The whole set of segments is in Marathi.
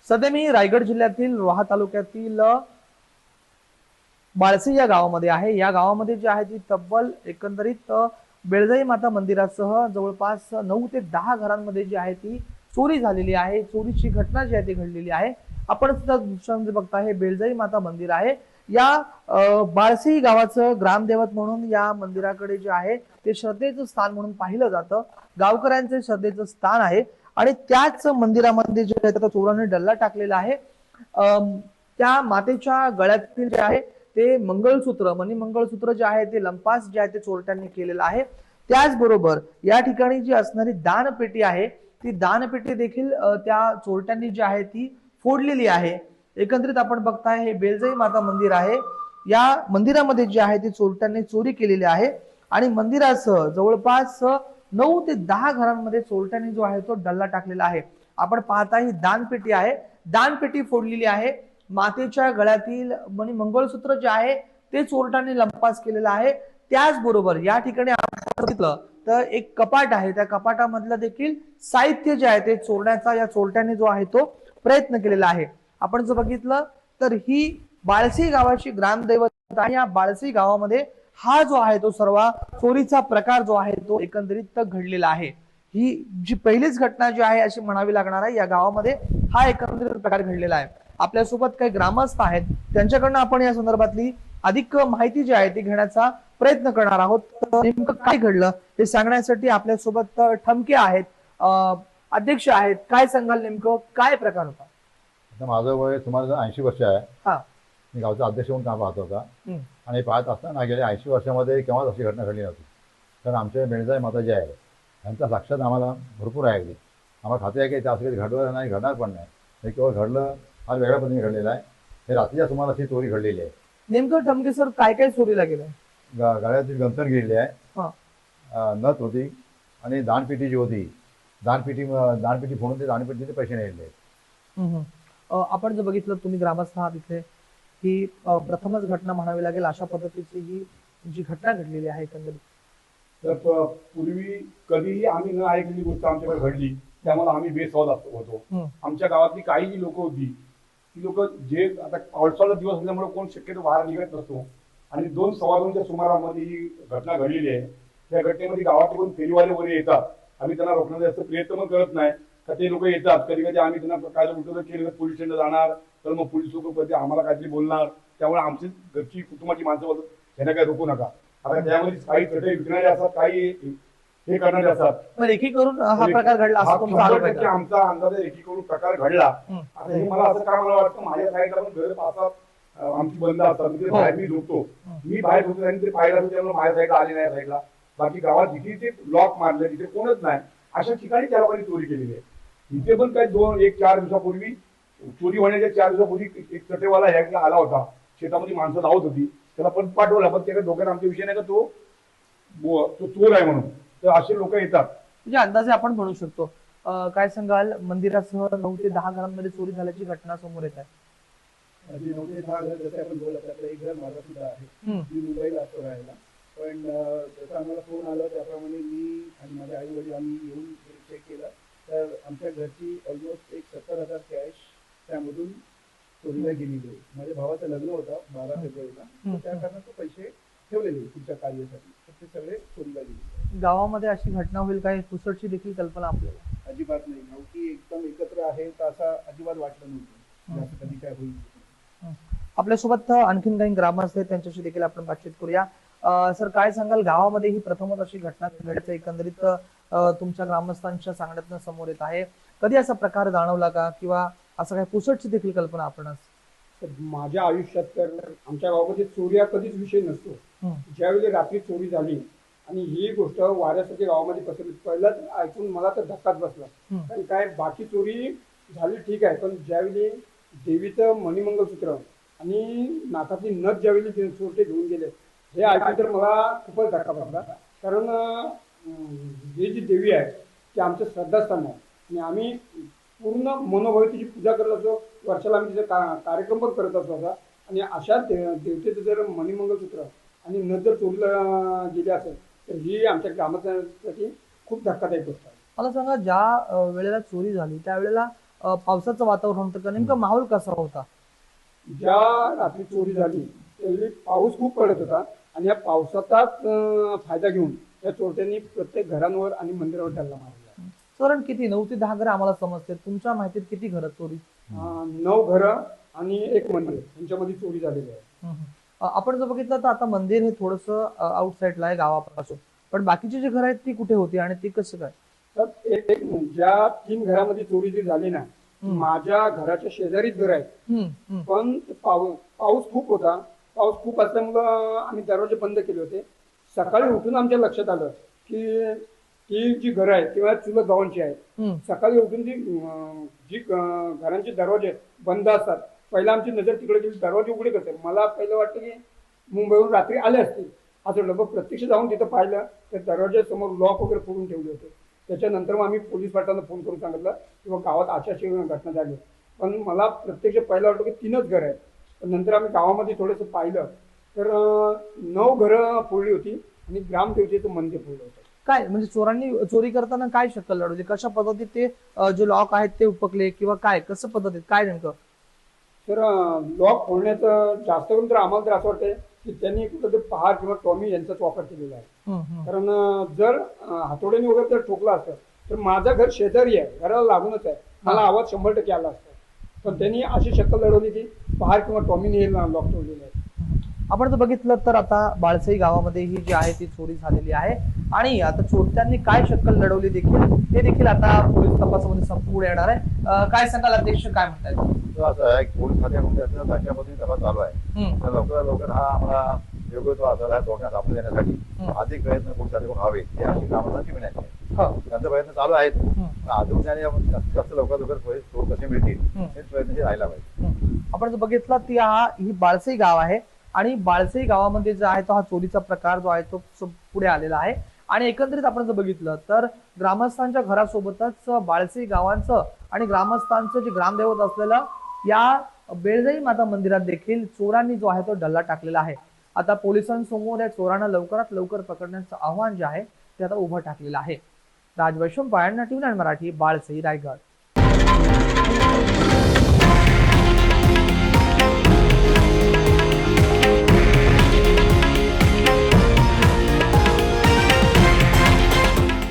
सध्या मी रायगड जिल्ह्यातील रोहा तालुक्यातील बाळसी या गावामध्ये आहे। या गावामध्ये जे आहे ती तब्बल एकंदरीत बेळजाई माता मंदिरासह जवळपास 9 ते 10 घरांमध्ये जी आहे ती चोरी झालेली आहे। चोरीची घटना जी आहे ती घडलेली आहे। आपण सुद्धा दृश्यामध्ये बघता हे बेळजाई माता मंदिर आहे। या बाळसी गावाचं ग्रामदेवत म्हणून या मंदिराकडे जे आहे ते श्रद्धेचं स्थान म्हणून पाहिलं जातं। गावकऱ्यांचे श्रद्धेचं स्थान आहे आणि त्याच मंदिरामध्ये जे आहे चोराने डल्ला टाकलेला आहे। त्या मातेच्या गळ्यातील जे आहे ते मंगळसूत्र मंगळसूत्र जे आहे ते लंपास जे आहे ते चोरट्यांनी केलेलं आहे। त्याचबरोबर या ठिकाणी जी असणारी दानपेटी आहे ती दानपेटी देखील त्या चोरट्यांनी जी आहे ती फोडलेली आहे। एकंदरीत आपण बघताय हे बेळजाई माता मंदिर आहे। या मंदिरामध्ये जे आहे ते चोरट्यांनी चोरी केलेली आहे आणि मंदिरासह जवळपास 9 ते 10 घरांमध्ये चोरट्यांनी जो आहे तो डल्ला टाकलेला आहे। आपण पाहता ही दानपेटी आहे, दानपेटी फोडलेली आहे। मातेच्या गळ्यातील मंगळसूत्र जे आहे ते चोरट्यांनी लंपास केलेलं आहे। त्याचबरोबर या ठिकाणी आपण बघितलं तर एक कपाट आहे, त्या कपाटामधलं देखील साहित्य जे आहे ते चोरण्याचा या चोरट्यांनी जो आहे तो प्रयत्न केलेला आहे। आपण जर बघितलं तर ही बाळसी गावाची ग्रामदैवत आणि या बाळसी गावामध्ये हा जो आहे तो सर्व चोरीचा प्रकार जो आहे तो एकंदरीत घडलेला आहे। ही जी पहिलीच घटना जी आहे अशी म्हणावी लागणार आहे। या गावामध्ये हा एकंदरीत प्रकार घडलेला आहे। आपल्यासोबत काही ग्रामस्थ आहेत, त्यांच्याकडनं आपण या संदर्भातली अधिक माहिती जी आहे ती घेण्याचा प्रयत्न करणार आहोत। नेमकं काय घडलं हे सांगण्यासाठी आपल्यासोबत ठमके आहेत, अध्यक्ष आहेत। काय सांगाल, नेमकं काय प्रकार होता? आता माझं वय सुमारे 80 वर्ष आहे। हा, मी गावचा अध्यक्ष म्हणून काम पाहत होता आणि पाहत असताना गेल्या 80 वर्षामध्ये केव्हाच अशी घटना घडली नव्हती। कारण आमच्या बेळजाई माता जी आहे यांचा साक्षात आम्हाला भरपूर आहे। अगदी आम्हाला खाते आहे की असं काही घडलं नाही, घडणार पण नाही। हे केवळ घडलं फार वेगळ्या पद्धतीने घडलेलं आहे। हे रात्रीच्या सुमारास अशी चोरी घडलेली आहे। नेमकं ठमके सर काय काय चोरीला गेलंय? गळ्यातील गंथन गेलेली आहे, नथ होती आणि दानपेटी जी होती, दानपेटी फोडून ते दानपेटीचे पैसे नेलेले। आपण जर बघितलं, तुम्ही ग्रामस्थ आहात इथे, ही प्रथमच घटना म्हणावी लागेल अशा पद्धतीची ही जी घटना घडलेली आहे एकंदरीत। तर पूर्वी कधीही आम्ही न ऐकलेली गोष्ट आमच्याकडे घडली, त्यामुळे आम्ही बेसावध होतो। आमच्या गावातली काही जी लोक होती ती लोक जे आता पावसाळा दिवस असल्यामुळे कोण शक्यतो बाहेर निघत नसतो आणि 2-2:15च्या सुमारामध्ये ही घटना घडलेली आहे। त्या घटनेमध्ये गावातून फेरीवाले वगैरे येतात, आम्ही त्यांना रोखण्याचा जास्त प्रयत्न पण करत नाही का ते लोक येतात। कधी कधी आम्ही त्यांना काय उठवलं केलं पोलीस स्टेशनला जाणार, तर मग पोलीस लोक कधी आम्हाला काहीतरी बोलणार, त्यामुळे आमची घरची कुटुंबाची माणसं बोलतात ह्यांना काय रोखू नका। आता त्यामध्ये काही चटई विकणारे असतात, काही हे करणारे असतात। एकीकडून हा प्रकार घडला असं तुमचा आरोप आहे? आमचा अंदाज एकीकडून प्रकार घडला। आता हे मला असं काय मला वाटतं, माझ्या साईडला पण घर पाहतात आमची बंद असतात, म्हणजे बाहेर मी झोपतो, मी बाहेर झोपतो आणि ते पाहिलं असं त्यामुळे माझ्या साईडला आले नाही साईडला। बाकी गावात जिथे ते लॉक मारले तिथे कोणच नाही, अशा ठिकाणी त्या लोकांनी चोरी केलेली आहे। इथे पण काही 2-4 दिवसापूर्वी चोरी होण्याच्या 4 दिवसापूर्वी एक चटेवाला ह्या आला होता, शेतामध्ये माणसं लावत होती, त्याला पण पाठवला, पण त्याच्या डोक्यात आमच्या विषय नाही का तो चोर आहे म्हणून। तर असे लोक येतात, म्हणजे अंदाजे आपण म्हणू शकतो। काय सांगाल, मंदिरासह 9 ते 10 घरांमध्ये चोरी झाल्याची घटना समोर येत आहे। 9 ते 10 घर जसे आपण बोलत आपलं एक घर माझा सुद्धा आहे, मी मुंबईला असतो राहायला। पण जसं आम्हाला फोन आला त्याप्रमाणे मी आणि माझे आई वडील आम्ही येऊन चेक केलं, तर आमच्या घरची ऑलमोस्ट एक 70,000 कॅश त्यामधून चोरीला गेलेली आहे। माझ्या भावाचं लग्न होतं 12 फेब्रुवारीला, त्या कारणात तो पैसे ठेवलेले पुढच्या कार्यासाठी, तर ते सगळे चोरीला गेले। गावामध्ये अशी घटना होईल काय पुसटची देखील कल्पना आपल्याला अजिबात नाही, गावकी एकदम एकत्र आहे तर असं अजिबात वाटलं नव्हतं असं कधी काय होईल। आपल्यासोबत आणखीन काही ग्रामस्थ आहेत, त्यांच्याशी देखील आपण बातचीत करूया। सर, काय सांगाल, गावामध्ये ही प्रथमच अशी घटना घडल्याचं एकंदरीत तुमच्या ग्रामस्थांच्या सांगण्यातून समोर येत आहे। कधी असा प्रकार जाणवला का, किंवा असं काही पुसटची देखील कल्पना आपणास? माझ्या आयुष्यात तर आमच्या गावामध्ये चोरी हा कधीच विषय नसतो। ज्यावेळी रात्री चोरी झाली आणि ही गोष्ट वाऱ्यासाठी गावामध्ये पसरली, पहिलाच ऐकून मला तर धक्काच बसला। कारण काय बाकी चोरी झाली ठीक आहे, पण ज्यावेळी देवीचं मणिमंगळसूत्र आणि नाकातली नथ ज्यावेळी चोरटे घेऊन गेले, हे ऐकून तर मला खूपच धक्का बसला। कारण ही जी देवी आहे ती आमचं श्रद्धास्थान आहे आणि आम्ही पूर्ण मनोभावे तिची पूजा करत असतो, वर्षाला आम्ही तिचा कार्यक्रम पण करत असतो असा। आणि अशा देवतेचं जर मणिमंगळसूत्र आणि नथ जर चोरीला गेली असेल तर ही आमच्या ग्रामस्थांसाठी खूप धक्कादायक गोष्ट आहे। मला सांगा, ज्या वेळेला चोरी झाली त्यावेळेला पावसाचं वातावरण होतं का नेमका माहोल कसा होता? ज्या रात्री चोरी झाली त्यावेळी पाऊस खूप पडत होता आणि या पावसाचाच फायदा घेऊन या चोरट्यांनी प्रत्येक घरांवर आणि मंदिरावर डल्ला मारला. चोरण किती? 9 ते 10 घरं आम्हाला समजते. तुमच्या माहितीत किती घरं चोरी? 9 घरं आणि 1 मंदिर यांच्यामध्ये चोरी झालेली आहे. आपण जर बघितलं तर आता मंदिर हे थोडस आउटसाइडला आहे गावापासून, पण बाकीची जी घरं आहेत ती कुठे होती आणि ती कसं काय? तर एक ज्या 3 घरामध्ये चोरी जी झाली ना, माझ्या घराच्या शेजारीच घर आहे. पण पाऊस खूप होता. पाऊस खूप असल्यामुळं आम्ही दरवाजे बंद केले होते. सकाळी उठून आमच्या लक्षात आलं की ती जी घरं आहेत किंवा चुलत भावांची आहेत. सकाळी उठून जी घरांचे दरवाजे बंद असतात, पहिला आमची नजर तिकडे गेली, दरवाजे उघडे करते. मला पहिलं वाटतं की मुंबईहून रात्री आले असतील असं वाटलं. मग प्रत्यक्ष जाऊन तिथं पाहिलं तर दरवाजासमोर लॉक वगैरे फोडून ठेवले होते. त्याच्यानंतर मग आम्ही पोलीस पाटलांना फोन करून सांगितलं किंवा गावात अशी घटना झाली. पण मला प्रत्यक्ष पहिलं वाटलं की 3च घरं आहेत. पण नंतर आम्ही गावामध्ये थोडंसं पाहिलं तर 9 घरं फोडली होती आणि ग्रामदेवतेचं मंदिर फोडलं होतं. काय म्हणजे चोरांनी चोरी करताना काय शक्कल लढवली? कशा पद्धतीत ते जे लॉक आहेत ते उपकले किंवा काय कसं पद्धतीत काय नेमकं? तर लॉक फोडण्याचं जास्त करून तर आम्हाला तर असं वाटतंय की त्यांनी कुठं पहार किंवा टॉमी यांचाच वापर केलेला आहे. कारण जर हातोड्याने वगैरे जर ठोकलं असतं तर माझं घर शेजारी आहे, घराला लागूनच आहे, मला आवाज 100% आला असता. पण त्यांनी अशी शक्कल लढवली की पहार किंवा टॉमीने लॉक तोडलेलं आहे. आपण जर बघितलं तर आता बाळसई गावामध्ये ही जी आहे ती चोरी झालेली आहे आणि आता चोरट्यांनी काय शक्कल लढवली ते देखील आता पोलीस तपासामध्ये पुढे येणार आहे. काय सांगाल अध्यक्ष, काय म्हणतायत? असं आहे की पोलीस खात्याकडून त्याचा अशा पद्धतीने तपास चालू आहे. तर लवकरात लवकर हा आम्हाला योग्य तो असा तोडण्यात आपलं देण्यासाठी अधिक प्रयत्न पोलीस खात्याकडून व्हावे ही आमची ग्रामस्थांची विनंती आहे. त्यांचा प्रयत्न चालू आहेत. अजून त्याने जास्तीत जास्त लवकरात लवकर चोर कसे मिळतील हेच प्रयत्न राहिला पाहिजे. आपण जर बघितलं ती ही बाळसई गाव आहे आणि बाळसई गावामध्ये जो आहे तो हा चोरीचा प्रकार जो आहे तो पुढे आलेला आहे. आणि एकंदरीत आपण जर बघितलं तर ग्रामस्थांच्या घरासोबतच बाळसई गावांचं आणि ग्रामस्थांचं जे ग्रामदैवत असलेलं या बेळजाई माता मंदिरात देखील चोरांनी जो आहे तो डल्ला टाकलेला आहे. आता पोलिसांसमोर या चोरांना लवकरात लवकर पकडण्याचं आव्हान जे आहे ते आता उभं टाकलेलं आहे. राज वैशंपाळ, TV9 मराठी, बाळसई, रायगड.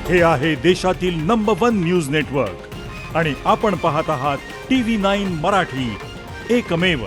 हे आहे देशातील नंबर 1 न्यूज नेटवर्क आणि आपण पाहत आहात TV9 मराठी, एकमेव.